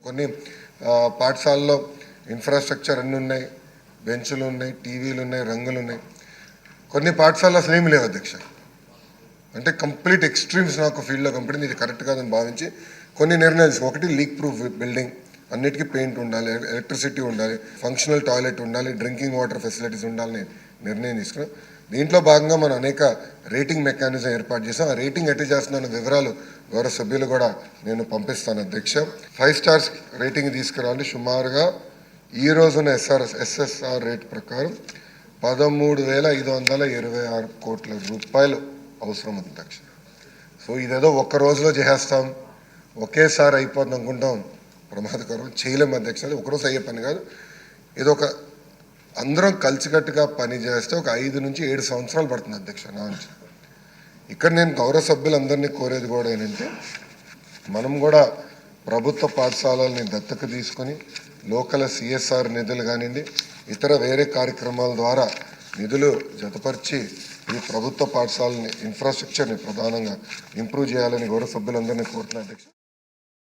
కొన్ని పాఠశాలలో ఇన్ఫ్రాస్ట్రక్చర్ అన్నీ ఉన్నాయి, బెంచులు ఉన్నాయి, టీవీలు ఉన్నాయి, రంగులు ఉన్నాయి. కొన్ని పాఠశాలలో అసలు ఏమి లేవు అధ్యక్ష. అంటే కంప్లీట్ ఎక్స్ట్రీమ్స్ నాకు ఫీల్డ్లో కంపెనీ ఇది కరెక్ట్ కాదని భావించి కొన్ని నిర్ణయాలు. ఒకటి లీక్ ప్రూఫ్ బిల్డింగ్, అన్నిటికీ పెయింట్ ఉండాలి, ఎలక్ట్రిసిటీ ఉండాలి, ఫంక్షనల్ టాయిలెట్ ఉండాలి, డ్రింకింగ్ వాటర్ ఫెసిలిటీస్ ఉండాలని నిర్ణయం తీసుకున్నాం. దీంట్లో భాగంగా మనం అనేక రేటింగ్ మెకానిజం ఏర్పాటు చేసాం. ఆ రేటింగ్ ఎట్టి చేస్తున్న వివరాలు గౌరవ సభ్యులు కూడా నేను పంపిస్తాను అధ్యక్ష. 5 స్టార్స్ రేటింగ్ తీసుకురావాలి. సుమారుగా ఈ రోజున ఎస్ఎస్ఆర్ రేట్ ప్రకారం 13,526 కోట్ల రూపాయలు అవసరం అధ్యక్ష. సో ఇదేదో ఒక్క రోజులో చేసేస్తాం, ఒకేసారి అయిపోతుంది అనుకుంటాం, ప్రమాదకరం. చేయలేము అధ్యక్ష. ఒకరోజు అయ్యే పని కాదు. ఇది ఒక అందరం కలిసికట్టుగా పని చేస్తే ఒక 5 నుంచి 7 సంవత్సరాలు పడుతుంది అధ్యక్ష నా నుంచి. ఇక్కడ నేను గౌరవ సభ్యులందరినీ కోరేది కూడా ఏంటంటే, మనం కూడా ప్రభుత్వ పాఠశాలల్ని దత్తత తీసుకొని లోకల్ సిఎస్ఆర్ నిధులు కానివ్వండి, ఇతర వేరే కార్యక్రమాల ద్వారా నిధులు జతపరిచి ఈ ప్రభుత్వ పాఠశాలని ఇన్ఫ్రాస్ట్రక్చర్ని ప్రధానంగా ఇంప్రూవ్ చేయాలని గౌరవ సభ్యులందరినీ కోరుతున్నాను అధ్యక్ష.